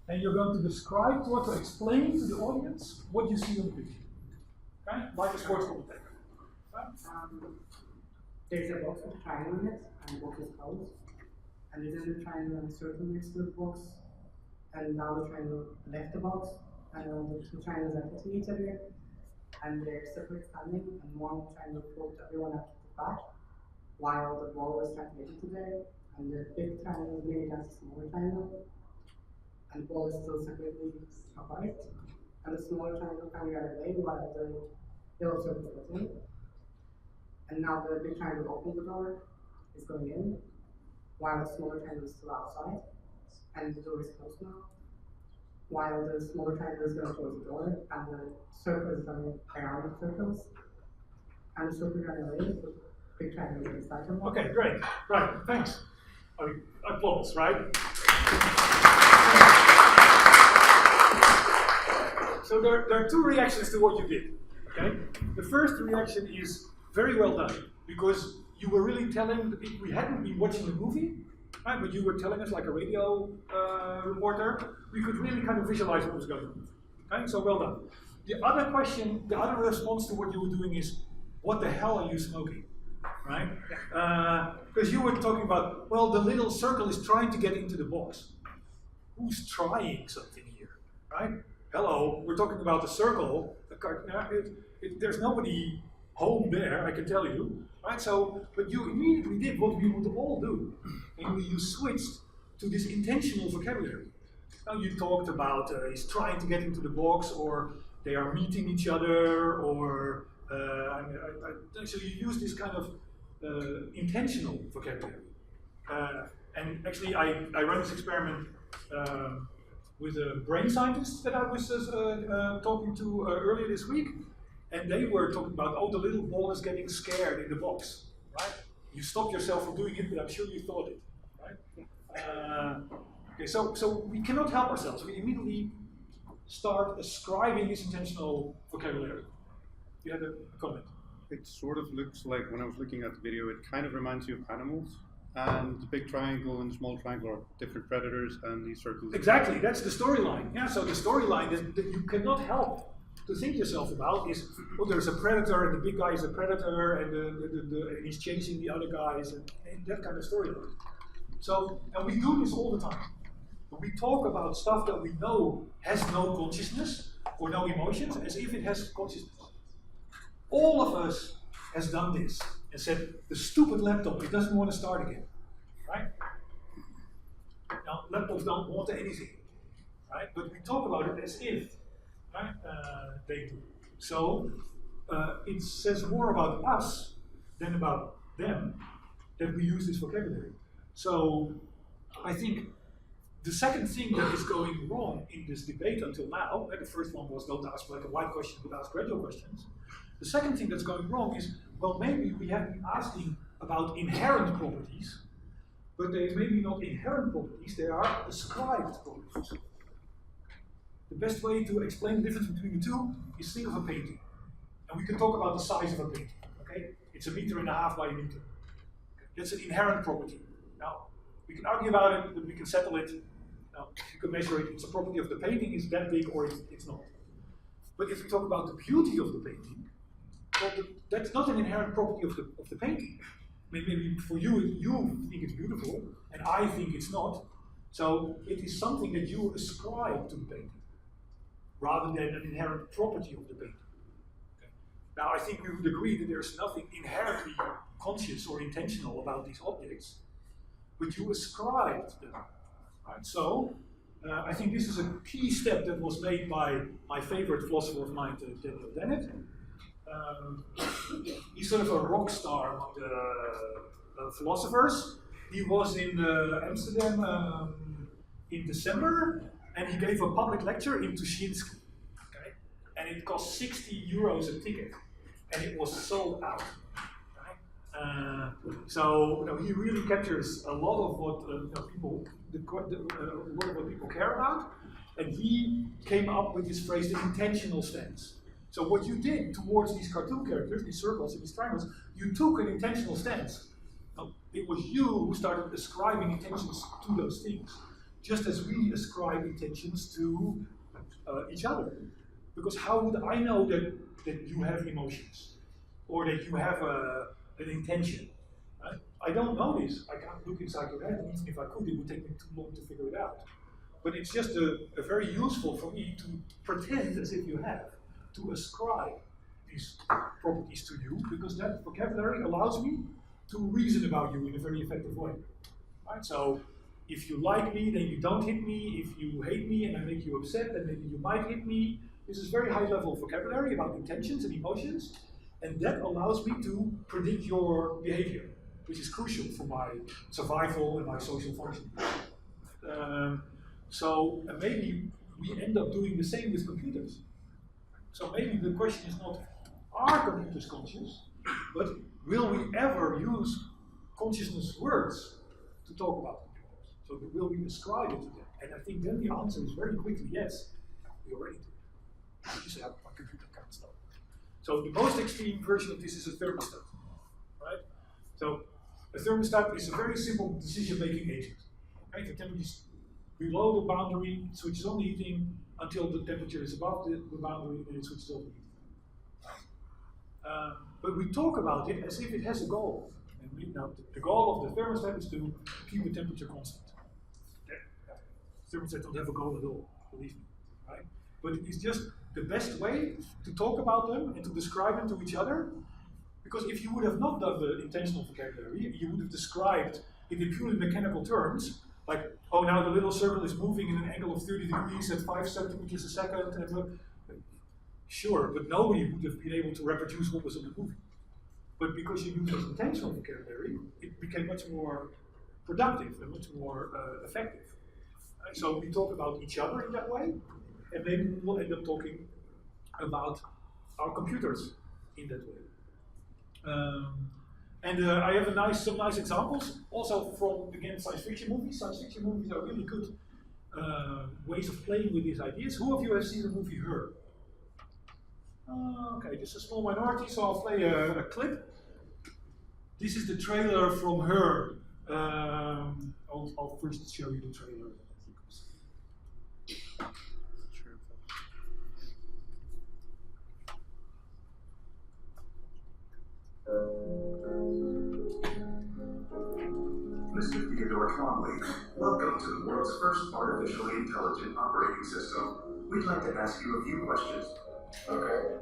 and you're going to describe or to explain to the audience what you see on the picture. Okay, like a sports commentator. Right? There's a box with a triangle in it, and the box is closed. And within the triangle, and a circle next to the box. And now the triangle left the box, and the 2 triangles are touching each other, and they're separate standing, and one triangle poked everyone up to the back, while the ball was trying to get into there, and the big triangle is made against the smaller triangle, and the ball is still separately apart, and the smaller triangle kind of got away while the yellow circle was in. And now the big triangle opened the door, is going in, while the smaller triangle is still outside. And the door is closed now, while the smaller triangle is going to close the door, and the circle is running around the circles, and the circle running away, the big triangle is inside them. Okay, great. Right, thanks. Applause, right? So there are 2 reactions to what you did. Okay? The first reaction is very well done, because you were really telling the people we hadn't been watching the movie. Right, but you were telling us, like a radio reporter, we could really kind of visualize what was going on. Okay, so well done. The other question, the other response to what you were doing is, what the hell are you smoking? Right? Because you were talking about, well, the little circle is trying to get into the box. Who's trying something here? Right? Hello, we're talking about the circle. There's nobody home there, I can tell you. Right? So, but you immediately did what we would all do. And you switched to this intentional vocabulary. Now you talked about he's trying to get into the box, or they are meeting each other, or so you use this kind of intentional vocabulary. And actually, I ran this experiment with a brain scientist that I was talking to earlier this week, and they were talking about, oh, the little ball is getting scared in the box, right? You stopped yourself from doing it, but I'm sure you thought it, right? Okay, so we cannot help ourselves. We immediately start ascribing this intentional vocabulary. You had a comment? It sort of looks like, when I was looking at the video, it kind of reminds you of animals. And the big triangle and the small triangle are different predators, and these circles. Exactly, that's the storyline. Yeah, so the storyline that you cannot help to think yourself about is, oh, there's a predator, and the big guy is a predator, and and he's chasing the other guys, and that kind of storyline. So, and we do this all the time. When we talk about stuff that we know has no consciousness or no emotions, as if it has consciousness. All of us has done this and said, the stupid laptop, it doesn't want to start again, right? Now, laptops don't want anything, right? But we talk about it as if, right, they do. So, it says more about us than about them that we use this vocabulary. So, I think the second thing that is going wrong in this debate until now, the first one was don't ask black and white questions, but ask gradual questions. The second thing that's going wrong is, well, maybe we have been asking about inherent properties, but they may be not inherent properties, they are ascribed properties. The best way to explain the difference between the two is think of a painting. And we can talk about the size of a painting, okay? It's 1.5 meters by 1 meter. That's an inherent property. Now, we can argue about it, but we can settle it. Now, you can measure it, it's a property of the painting, is that big or it's not. But if we talk about the beauty of the painting, well, that's not an inherent property of the painting. Maybe for you, you think it's beautiful, and I think it's not. So it is something that you ascribe to the painting, rather than an inherent property of the painting. Okay. Now, I think we would agree that there's nothing inherently conscious or intentional about these objects, but you ascribe to them. Right? So, I think this is a key step that was made by my favorite philosopher of mine, Daniel Dennett. He's sort of a rock star among the philosophers. He was in Amsterdam in December, and he gave a public lecture in Tuschinski. Okay? And it cost 60 euros a ticket, and it was sold out. So you know, he really captures a lot of what people care about, and he came up with this phrase, the intentional stance. So what you did towards these cartoon characters, these circles and these triangles, you took an intentional stance. Now, it was you who started ascribing intentions to those things, just as we ascribe intentions to each other. Because how would I know that you have emotions, or that you have an intention? Right? I don't know this. I can't look inside your head, and even if I could, it would take me too long to figure it out. But it's just a very useful for me to pretend as if you have, to ascribe these properties to you, because that vocabulary allows me to reason about you in a very effective way. Right? So if you like me, then you don't hit me. If you hate me and I make you upset, then maybe you might hit me. This is very high level vocabulary about intentions and emotions, and that allows me to predict your behavior, which is crucial for my survival and my social functioning. So maybe we end up doing the same with computers. So maybe the question is not, are computers conscious, but will we ever use consciousness words to talk about computers? So will we ascribe it to them? And I think then the answer is very quickly, yes, we already do. You say, my computer can't stop. So the most extreme version of this is a thermostat, right? So a thermostat is a very simple decision-making agent. Okay, the temperature is below the boundary, it switches on the heating until the temperature is above the boundary, and it switches off the heating. But we talk about it as if it has a goal. And now the goal of the thermostat is to keep the temperature constant. Okay. Thermostats don't have a goal at all, believe me. Right? But it's just the best way to talk about them and to describe them to each other. Because if you would have not done the intentional vocabulary, you would have described it in purely mechanical terms, like, oh, now the little circle is moving in an angle of 30 degrees at 5 centimeters a second. And sure, but nobody would have been able to reproduce what was in the movie. But because you used intentional vocabulary, it became much more productive and much more effective. So we talk about each other in that way, and maybe we'll end up talking about our computers in that way. And I have some nice examples, also from, again, science fiction movies. Science fiction movies are really good ways of playing with these ideas. Who of you has seen the movie Her? Okay, just a small minority, so I'll play a clip. This is the trailer from Her. I'll first show you the trailer. Mr. Theodore Twombly, welcome to the world's first artificially intelligent operating system. We'd like to ask you a few questions. Okay.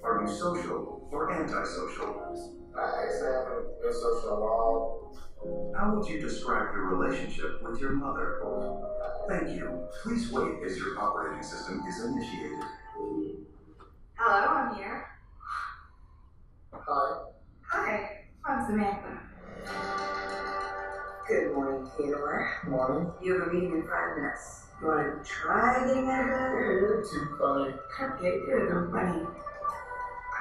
Are you social or antisocial? I haven't been social in a while. How would you describe your relationship with your mother? Thank you. Please wait as your operating system is initiated. Hello, I'm here. Hi. Hi, I'm Samantha. Good morning, Theodore. Morning. You have a meeting in 5 minutes. You want to try getting out of bed? You're too funny. Okay, good, I'm funny.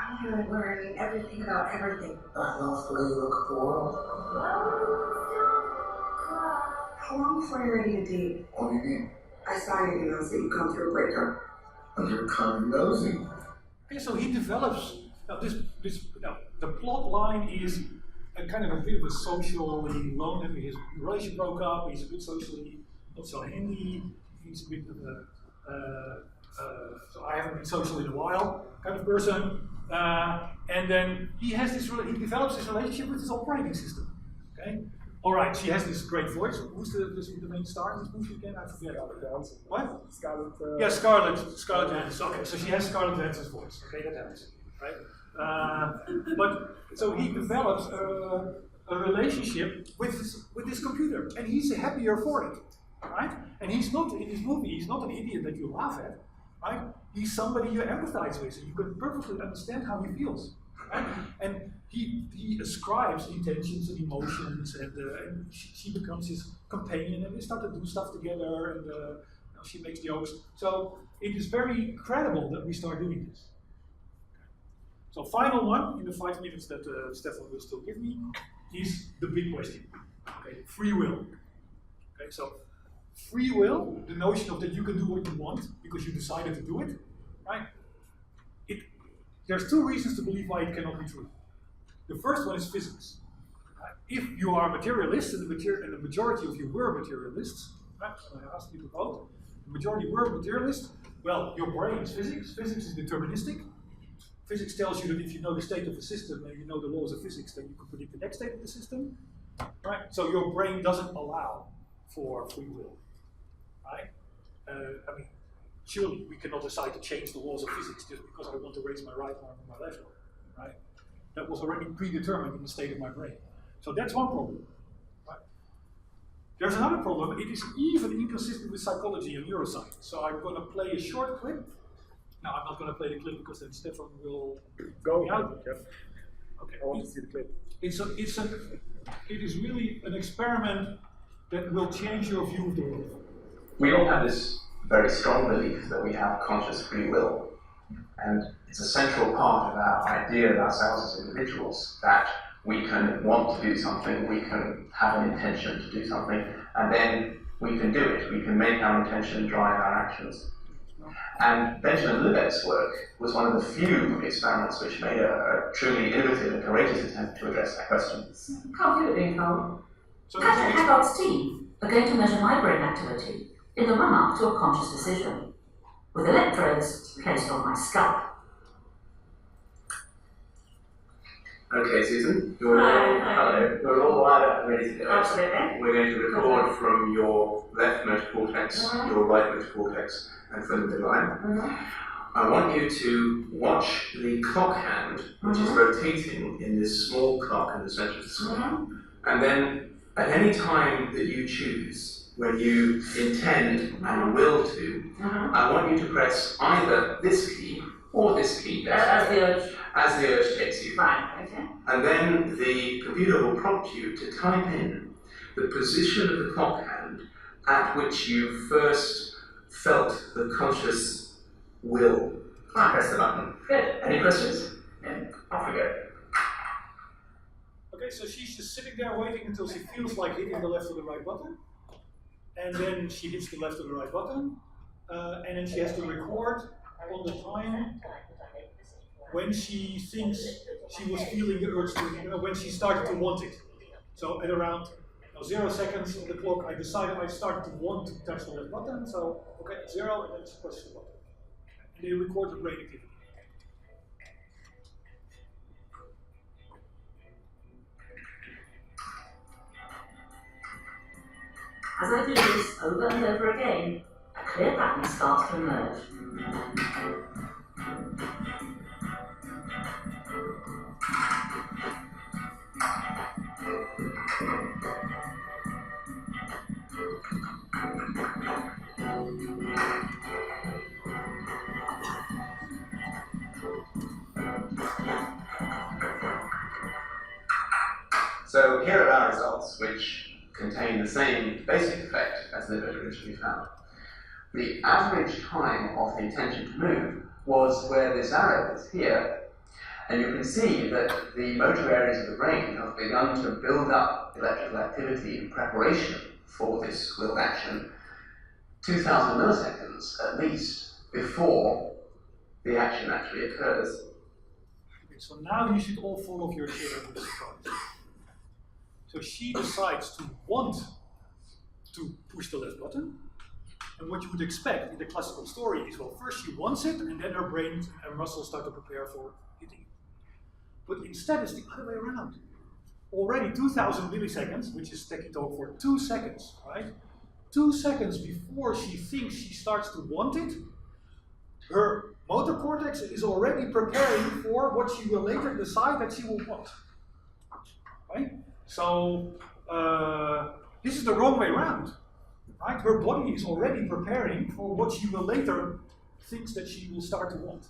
I'm here to learn everything about everything. I love the way you look at the world. How long before you're ready to date? What do you mean? I saw your emails that you come through a breakup. You're kind of nosy. Okay, so he develops the plot line is a kind of a bit of a socially lonely. His relationship broke up. He's a bit socially not so handy. He's a bit of a so I haven't been social in a while kind of person. And then he develops this relationship with his operating system. Okay. All right. She has this great voice. Who's the main star in this movie again? I forget. What? Scarlett. Yeah, Scarlett Johansson. Okay, so she has Scarlett Johansson's voice. Okay, that helps, right? But so he develops a relationship with his computer, and he's happier for it, right? And he's not in this movie. He's not an idiot that you laugh at, right? He's somebody you empathize with, and you can perfectly understand how he feels, right? And he ascribes intentions and emotions, and she becomes his companion, and they start to do stuff together, and she makes jokes. So it is very credible that we start doing this. So final one, in the 5 minutes that Stefan will still give me, is the big question. Okay, free will. Okay, so free will, the notion of that you can do what you want because you decided to do it, right? There's 2 reasons to believe why it cannot be true. The first one is physics. Right? If you are a materialist, and the majority of you were materialists, right? And I asked you to vote, the majority were materialists, well, your brain is physics. Physics is deterministic. Physics tells you that if you know the state of the system and you know the laws of physics, then you can predict the next state of the system, right? So your brain doesn't allow for free will, right? I mean, surely we cannot decide to change the laws of physics just because I want to raise my right arm or my left arm, right? That was already predetermined in the state of my brain. So that's one problem, right? There's another problem. It is even inconsistent with psychology and neuroscience. So I'm going to play a short clip. Now, I'm not going to play the clip because then Stefan will go out. Yeah. Okay. I want to see the clip. It is really an experiment that will change your view of the world. We all have this very strong belief that we have conscious free will. And it's a central part of our idea of ourselves as individuals, that we can want to do something, we can have an intention to do something, and then we can do it. We can make our intention drive our actions. And Benjamin Libet's work was one of the few experiments which made a truly innovative and courageous attempt to address that question. Can't do it, being told. So Pat and Haggard's team are going to measure my brain activity in the run-up to a conscious decision, with electrodes placed on my scalp. Okay, Susan, hello. We're all wired up and ready to go. Absolutely. We're going to record from your left motor cortex, your right motor cortex, and from the line. I want you to watch the clock hand, which is rotating in this small clock in the center of the screen. And then, at any time that you choose, when you intend and will to, I want you to press either this key or this key. As the urge takes you. Right, okay. And then the computer will prompt you to type in the position of the clock hand at which you first felt the conscious will to press the button. Good. Any questions? Off we go. Okay, so she's just sitting there waiting until she feels like hitting the left or the right button. And then she hits the left or the right button. And then she has to record on the time when she thinks she was feeling the urge to, when she started to want it. So at around 0 seconds on the clock, I decided I started to want to touch the left button. So, okay, 0, and then she presses the button. And they record the brain activity. As I do this over and over again, a clear pattern starts to emerge. So here are our results, which contain the same basic effect as Libet originally found. The average time of the intention to move was where this arrow is here, and you can see that the motor areas of the brain have begun to build up electrical activity in preparation for this willed action 2,000 milliseconds at least before the action actually occurs. Okay, so now you should all follow your theory with surprise. So she decides to want to push the left button. And what you would expect in the classical story is, well, first she wants it, and then her brain and muscles start to prepare for hitting it. But instead it's the other way around. Already 2,000 milliseconds, which is techie talk for 2 seconds, right? 2 seconds before she thinks she starts to want it, her motor cortex is already preparing for what she will later decide that she will want, right? So this is the wrong way around, right? Her body is already preparing for what she will later think that she will start to want,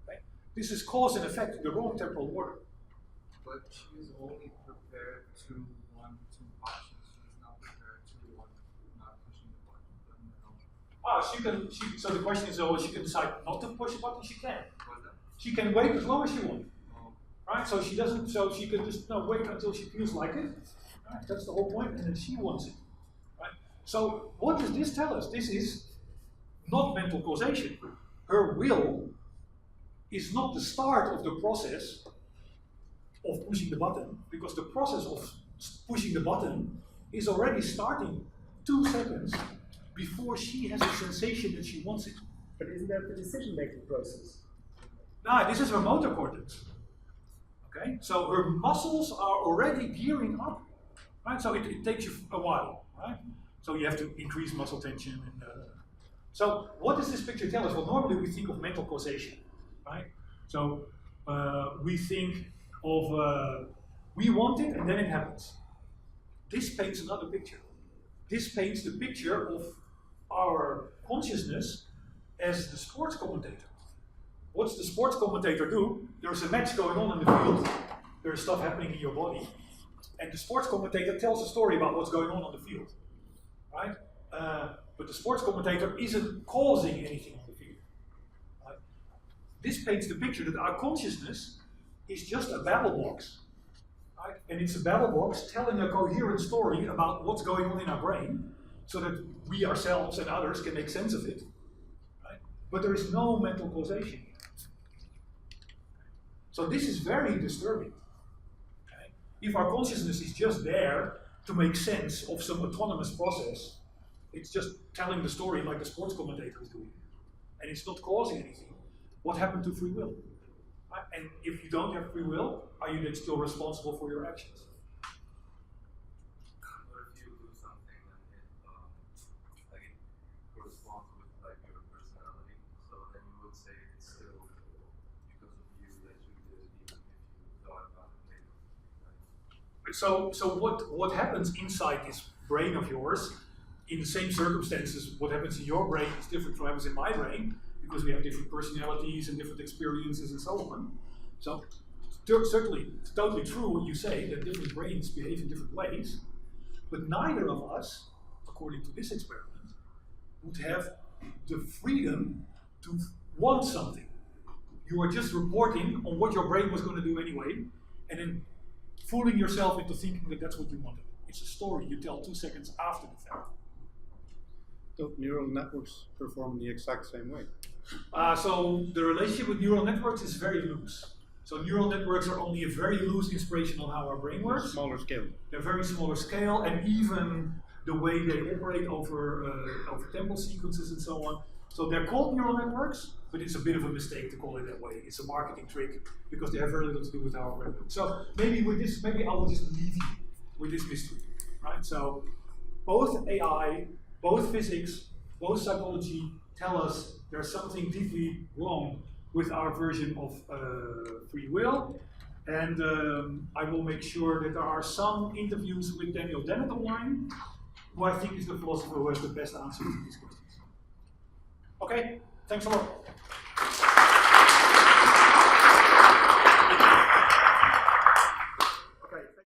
right? This is cause and effect in the wrong temporal order. But she is only prepared to want two options. She's not prepared to want not pushing the button. So the question is, she can decide not to push a button. She can. What's that? She can wait as long as she wants. Right, so she doesn't. So she can just wait until she feels like it. Right? That's the whole point, and then she wants it. Right? So what does this tell us? This is not mental causation. Her will is not the start of the process of pushing the button, because the process of pushing the button is already starting 2 seconds before she has a sensation that she wants it. But isn't that the decision-making process? No, this is her motor cortex. Okay, so her muscles are already gearing up, right? So it takes you a while, right? So you have to increase muscle tension. And, so what does this picture tell us? Well, normally we think of mental causation, right? So we think of, we want it and then it happens. This paints another picture. This paints the picture of our consciousness as the sports commentator. What's the sports commentator do? There's a match going on in the field. There's stuff happening in your body. And the sports commentator tells a story about what's going on the field. Right? But the sports commentator isn't causing anything on the field. Right? This paints the picture that our consciousness is just a babble box. Right? And it's a babble box telling a coherent story about what's going on in our brain so that we ourselves and others can make sense of it. Right? But there is no mental causation. So this is very disturbing. Okay? If our consciousness is just there to make sense of some autonomous process, it's just telling the story like the sports commentator is doing, and it's not causing anything, what happened to free will? Right? And if you don't have free will, are you then still responsible for your actions? What if you do something and it corresponds with your personality? So then you would say it's still because of you that you did it, even if you thought about it later. Right? So what happens inside this brain of yours, in the same circumstances, what happens in your brain is different from what happens in my brain, because we have different personalities and different experiences and so on. So certainly, it's totally true what you say, that different brains behave in different ways, but neither of us, according to this experiment, would have the freedom to want something. You are just reporting on what your brain was going to do anyway, and then fooling yourself into thinking that that's what you wanted. It's a story you tell 2 seconds after the fact. Don't neural networks perform the exact same way? So the relationship with neural networks is very loose. So neural networks are only a very loose inspiration on how our brain works. Smaller scale. They're very smaller scale, and even the way they operate over temporal sequences and so on. So they're called neural networks, but it's a bit of a mistake to call it that way. It's a marketing trick because they have very little to do with our brain. So maybe with this, maybe I will just leave you with this mystery, right? So both AI, both physics, both psychology tell us there's something deeply wrong with our version of free will. And I will make sure that there are some interviews with Daniel Dennett online, who I think is the philosopher who has the best answer to these questions. Okay, thanks a lot.